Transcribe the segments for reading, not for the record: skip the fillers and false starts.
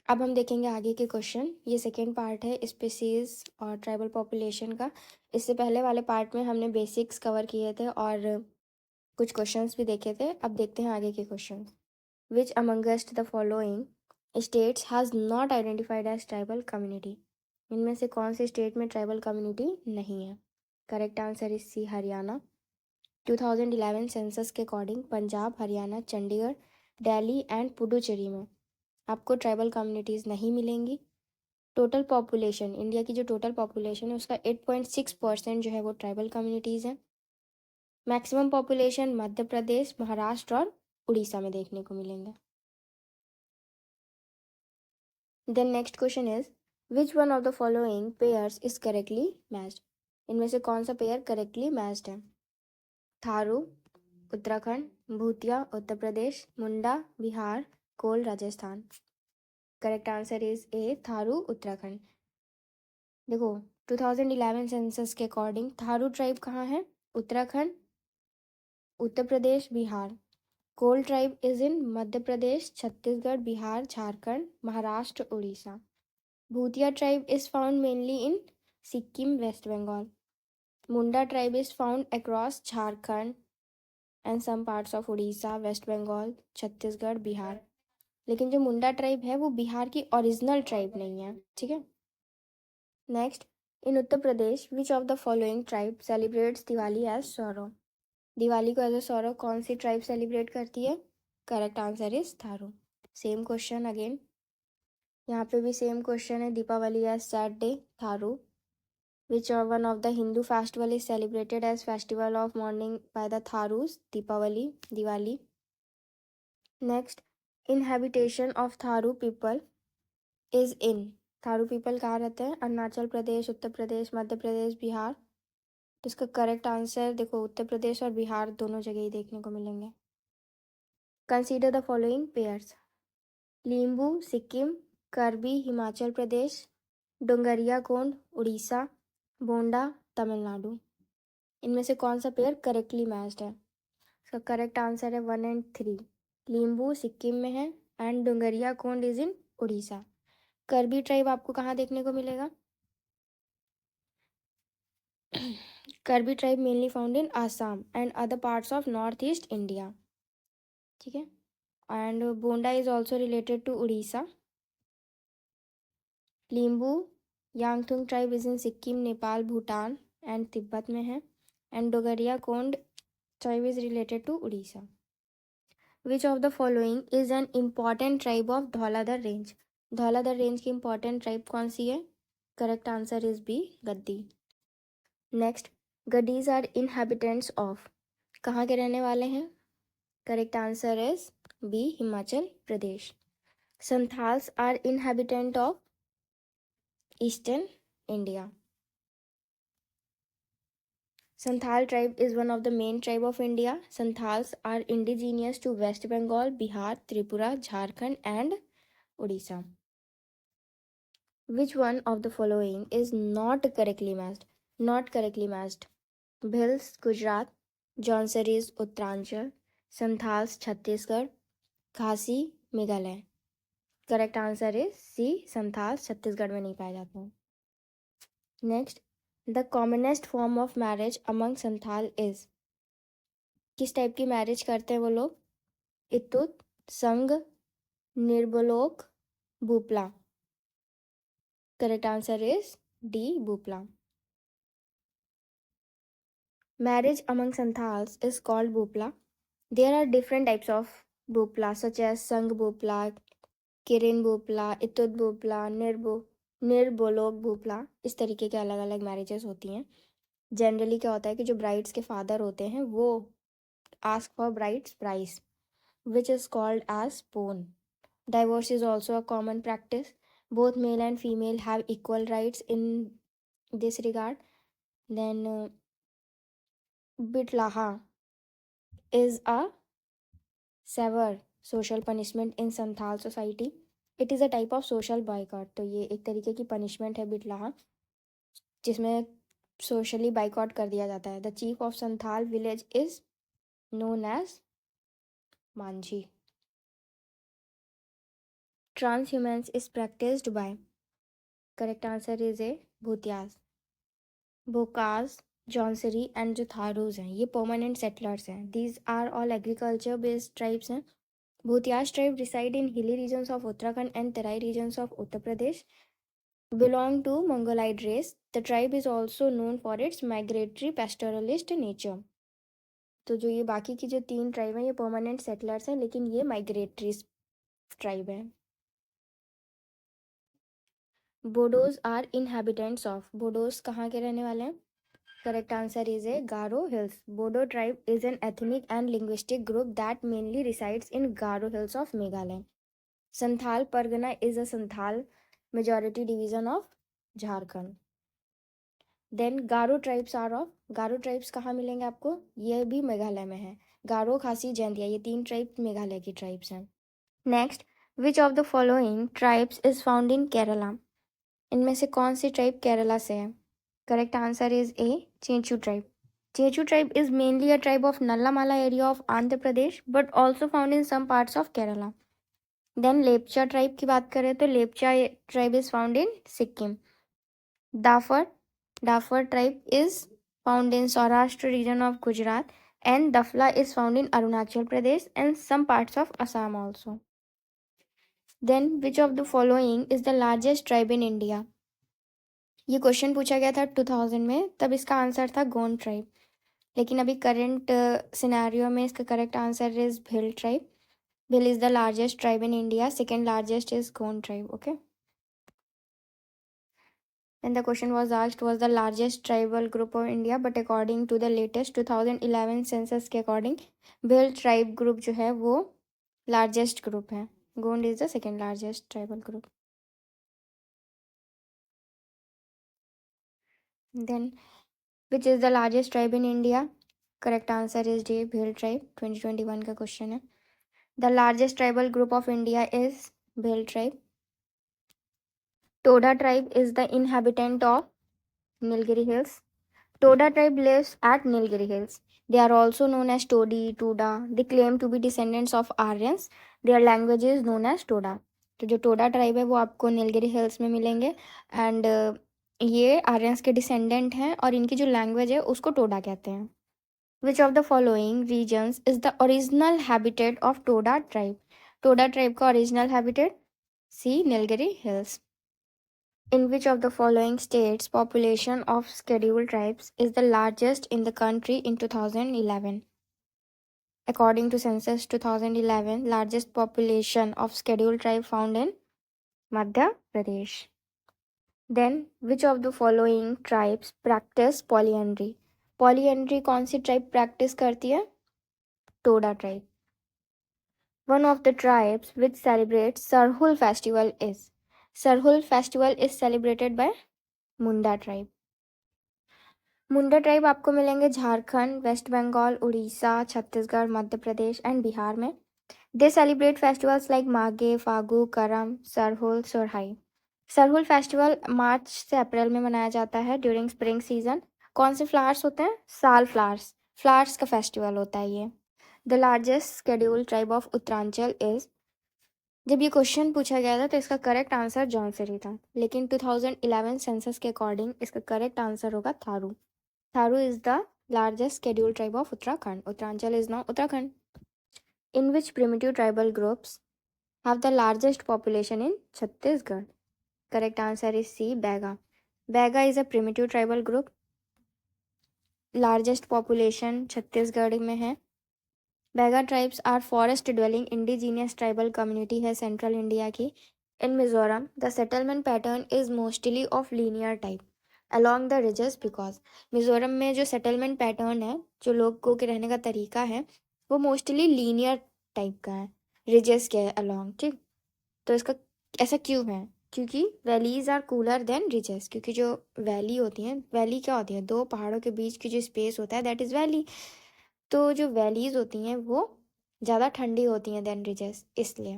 अब हम देखेंगे आगे के क्वेश्चन। ये सेकेंड पार्ट है स्पीसीज और ट्राइबल पॉपुलेशन का। इससे पहले वाले पार्ट में हमने बेसिक्स कवर किए थे और कुछ क्वेश्चंस भी देखे थे। अब देखते हैं आगे के question. Which amongst the following states has not identified as tribal community. इनमें से कौन से स्टेट में ट्राइबल कम्युनिटी नहीं है? Correct answer is C, Haryana. 2011 census के अकॉर्डिंग पंजाब, हरियाणा, चंडीगढ़, दिल्ली एंड पुडुचेरी में आपको ट्राइबल कम्युनिटीज़ नहीं मिलेंगी। टोटल पॉपुलेशन, इंडिया की जो टोटल पॉपुलेशन है उसका 8.6% जो है वो ट्राइबल कम्युनिटीज़ हैं। मैक्सिमम पॉपुलेशन मध्य प्रदेश, महाराष्ट्र और उड़ीसा में देखने को मिलेंगे। Then next question is which one of the following pairs is correctly matched. इनमें से कौन सा पेयर करेक्टली मैच्ड है? Tharu Uttarakhand, Bhutia Uttar Pradesh, Munda Bihar, Kol Rajasthan. Correct answer is A, Tharu Uttarakhand. देखो 2011 सेंसस के अकॉर्डिंग थारू ट्राइब कहाँ है? Uttarakhand, Uttar Pradesh, Bihar. Kol tribe is in Madhya Pradesh, Chhattisgarh, Bihar, Jharkhand, Maharashtra, Orissa. Bhutia tribe is found mainly in Sikkim, West Bengal. Munda tribe is found across Jharkhand and some parts of Orissa, West Bengal, Chhattisgarh, Bihar. लेकिन जो मुंडा ट्राइब है वो बिहार की ओरिजिनल ट्राइब नहीं है, ठीक है। Next, in Uttar Pradesh which of the following tribe celebrates Diwali as सौरव। दिवाली को एज अ सौरव कौन सी ट्राइब सेलिब्रेट करती है? Correct answer is Tharu. Same question again, यहाँ पे भी सेम क्वेश्चन है। Deepavali as sad day, Tharu. Which one of the Hindu festival is celebrated as festival of mourning by the Tharus? Deepavali, Diwali. Next, inhabitation of Tharu people is in. Tharu people कहाँ रहते हैं? अरुणाचल प्रदेश, उत्तर प्रदेश, मध्य प्रदेश, बिहार। तो इसका correct answer देखो उत्तर प्रदेश और बिहार दोनों जगह ही देखने को मिलेंगे। Consider the following pairs. Limbu Sikkim, करबी हिमाचल प्रदेश, डोंगरिया कोंड उड़ीसा, बोंडा तमिलनाडु। इनमें से कौन सा पेयर करेक्टली मैच्ड है? इसका करेक्ट आंसर है 1 और 3। लिम्बू सिक्किम में है and Dongriya Kond is in Orissa. करबी ट्राइब आपको कहाँ देखने को मिलेगा? Karbi tribe mainly found in Assam and other parts of North East India, ठीक है। And Bonda is also related to Orissa. Limbu Yangthung tribe is in Sikkim, Nepal, Bhutan and Tibet में है। And Dongria Kond tribe is related to Orissa. Which of the following is an important tribe of Dhauladhar range. Dhauladhar range की important tribe कौन सी है? Correct answer is B, Gaddi. Next, गडीज are inhabitants of. कहाँ के रहने वाले हैं? Correct answer is B, Himachal Pradesh. Santhals are inhabitant of eastern India. Santhal tribe is one of the main tribe of India. Santhals are indigenous to West Bengal, Bihar, Tripura, Jharkhand and Odisha. Which one of the following is not correctly matched? Not correctly matched. Bhils, Gujarat, Jaunssaris, Uttaranchal, Santhals, Chhattisgarh, Khasi, Meghalaya. Correct answer is C, Santhals Chhattisgarh में नहीं पाए जाते हैं। Next, the commonest form of marriage among Santhal is. किस type की marriage करते हैं वो लोग? Itut, Sang, Nirbolok, Bapla. Correct answer is D, Bapla. Marriage among Santhals is called Bapla. There are different types of Bapla such as Sang Bapla, Kiren बुपला, इतुत बुपला, निर्बोलोक बुपला. इस तरीके के अलग अलग मैरिजेस होती हैं. जनरली क्या होता है कि जो ब्राइड्स के फादर होते हैं वो ask for brides price which is called as pawn. Divorce is also a common practice. Both male and female have equal rights in this regard. Then bitlaha is a severe social punishment in Santhal society. It is a type of social boycott. तो ये एक तरीके की punishment है बिटलाहा, जिसमें socially boycott कर दिया जाता है. The chief of Santhal village is known as Manjhi. transhumance is practiced by? Correct answer is A. Bhutias, Bokas, Jaunsari and जो थारूज हैं ये परमानेंट सेटलर्स हैं. These are all agriculture based tribes हैं. Bhutias tribe reside in hilly regions of Uttarakhand and Terai regions of Uttar Pradesh. Belong to Mongolid race. The tribe is also known for its migratory pastoralist nature. तो जो ये बाकी की जो 3 tribe हैं ये permanent settlers हैं, लेकिन ये माइग्रेटरी ट्राइब है. Bodos are inhabitants of. Bodos कहाँ के रहने वाले हैं? Correct answer is A Garo hills. Bodo tribe is an ethnic and linguistic group that mainly resides in Garo hills of Meghalaya. Santhal Pargana is a Santhal majority division of Jharkhand. Then Garo tribes are of. Garo tribes कहाँ मिलेंगे आपको? ये भी मेघालय में है. गारो, खासी, जैंतिया ये 3 ट्राइब मेघालय की ट्राइब्स हैं. Next, which of the following tribes is found in Kerala? इनमें से कौन सी ट्राइब केरला से है? Correct answer is A. Chenchu tribe. Chenchu tribe is mainly a tribe of Nallamala area of Andhra Pradesh but also found in some parts of Kerala. Then Lepcha tribe की बात करें तो Lepcha tribe is found in Sikkim. Dafar tribe is found in Saurashtra region of Gujarat, and Dafla is found in Arunachal Pradesh and some parts of Assam also. Then which of the following is the largest tribe in India? ये question पूछा गया था 2000 में, तब इसका answer था Gond tribe. लेकिन अभी करंट सिनेरियो में इसका correct answer is Bhil tribe. Bhil is the largest tribe in India. Second largest is Gond tribe. Okay. And the question was asked, was the largest tribal group of India, but according to the latest 2011 census के according Bhil tribe group जो है वो largest group है. Gond is the second largest tribal group. Then which is the largest tribe in India? Correct answer is D. Bhil tribe. 2021 का question है. The largest tribal group of India is Bhil tribe. Toda tribe is the inhabitant of Nilgiri Hills. Toda tribe lives at Nilgiri Hills. They are also known as Todi, Toda. They claim to be descendants of Aryans. Their language is known as Toda. तो जो Toda tribe है वो आपको Nilgiri hills में मिलेंगे and ये Aryans के descendant हैं और इनकी जो लैंग्वेज है उसको टोडा कहते हैं. Which of the following regions is the original habitat of Toda tribe? Toda tribe का original habitat C Nilgiri hills. In which of the following states population of scheduled tribes is the largest in the country in 2011? According to census 2011, largest population of scheduled tribe found in Madhya Pradesh. Then which of the following tribes practice polyandry? Polyandry कौन सी tribe practice करती है? Toda tribe. One of the tribes which celebrates Sarhul festival is. Sarhul festival is celebrated by Munda tribe. Munda tribe आपको मिलेंगे Jharkhand, west Bengal, Orissa, Chhattisgarh, Madhya Pradesh and Bihar में. They celebrate festivals like Maghe, Phagu, Karam, Sarhul, Sorhai. Sarhul festival March से April में मनाया जाता है ड्यूरिंग स्प्रिंग सीजन. कौन से फ्लावर्स होते हैं? साल फ्लावर्स. फ्लावर्स का फेस्टिवल होता है ये. The largest schedule tribe of Uttaranchal is. जब ये क्वेश्चन पूछा गया था तो इसका करेक्ट आंसर जौनसरी था, लेकिन 2011 सेंसस के अकॉर्डिंग इसका करेक्ट आंसर होगा Tharu. Tharu is the largest scheduled tribe of Uttarakhand. Uttaranchal is now Uttarakhand. In which primitive tribal groups have the largest population in Chhattisgarh? Correct answer is C. Baiga. Baiga is a primitive tribal group. Largest population Chhattisgarh में है. Baiga tribes are forest dwelling indigenous tribal community है central India की. In Mizoram the settlement pattern is mostly of linear type along the ridges because. Mizoram में जो settlement pattern है, जो लोगों के रहने का तरीका है, वो मोस्टली लीनियर टाइप का है, रिजेस के अलॉन्ग. ठीक, तो इसका ऐसा क्यों है? क्योंकि valleys are cooler than ridges. क्योंकि जो वैली होती हैं, वैली क्या होती है? दो पहाड़ों के बीच की जो स्पेस होता है दैट इज़ वैली. तो जो वैलीज होती हैं वो ज़्यादा ठंडी होती हैं देन रिजेस, इसलिए.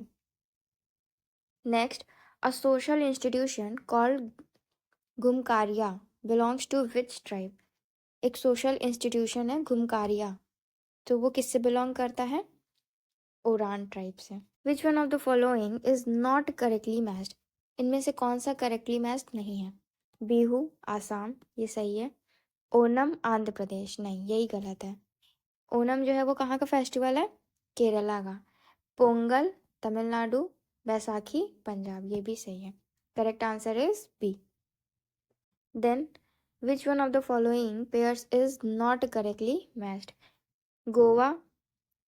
Next, a social institution called Ghumkuria belongs to which tribe? एक सोशल इंस्टीट्यूशन है घुमकारिया, तो वो किससे बिलोंग करता है? ओरान ट्राइब से. विच one of the following is not correctly matched? इनमें से कौन सा करेक्टली मैच्ड नहीं है? बिहू आसाम, ये सही है। ओनम आंध्र प्रदेश, नहीं यही गलत है। ओनम जो है वो कहाँ का फेस्टिवल है? केरला का। पोंगल तमिलनाडु, बैसाखी पंजाब, ये भी सही है। Correct answer is B. Then which one of the following pairs is not correctly matched? Goa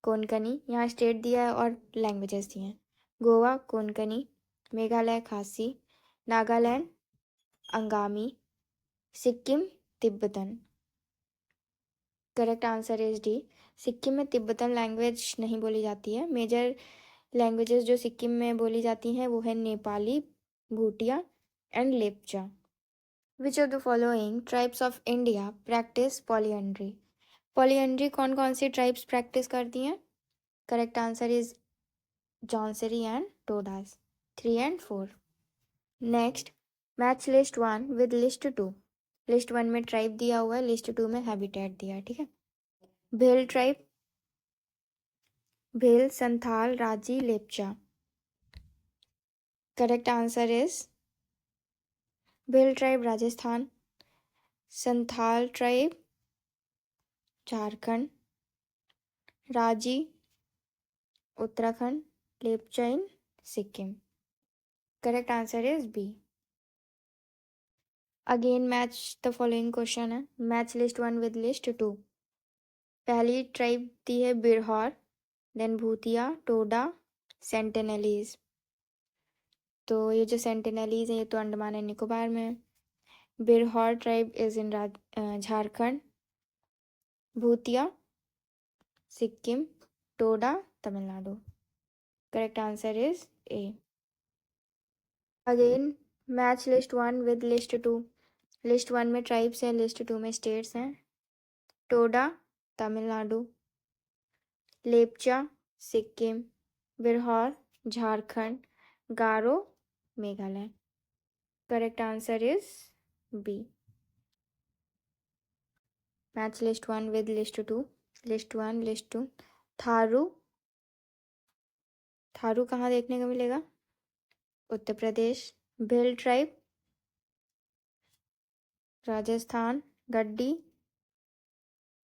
Konkani, यहाँ स्टेट दिया है और लैंग्वेजेस दिए हैं। गोवा कोंकणी, मेघालय खासी, Nagaland Angami, Sikkim Tibetan. Correct answer is D. Sikkim में तिब्बतन लैंग्वेज नहीं बोली जाती है। मेजर लैंग्वेजेस जो सिक्किम में बोली जाती हैं वो है Nepali, Bhutia and Lepcha. Which of the following tribes of India practise polyandry? Polyandry कौन कौन सी ट्राइब्स प्रैक्टिस करती हैं? Correct answer is Jaunsari and Todas, 3 and 4। Next, match list 1 with list 2। List 1 में ट्राइब दिया हुआ है, लिस्ट 2 में हैबिटेट दिया है, ठीक है। भेल tribe, Bhel Santhal Raji Lepcha. Correct answer is Bhel tribe Rajasthan, Santhal tribe Jharkhand, Raji Uttarakhand, Lepcha in Sikkim. Correct answer is B. Again match the following question है, मैच लिस्ट 1 विद लिस्ट 2। पहली ट्राइब दी है बिरहौर, देन भूतिया, टोडा, सेंटिनलीज। तो ये जो सेंटिनलीज है ये तो अंडमान एंड निकोबार में है। Birhor tribe is in Jharkhand, Bhutia Sikkim, Toda Tamil Nadu. Correct answer is A. Again match list 1 with list 2। List 1 में ट्राइब्स है, लिस्ट 2 में स्टेट्स हैं। Toda Tamil Nadu, Lepcha Sikkim, Birhor Jharkhand, Garo Meghalaya. Correct answer is B. Match list 1 with list 2। List 1 list 2। Tharu, Tharu कहाँ देखने को मिलेगा? उत्तर प्रदेश। भिल tribe Rajasthan, Gaddi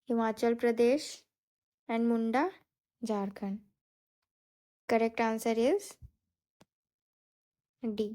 Himachal Pradesh and Munda Jharkhand. Correct answer is D.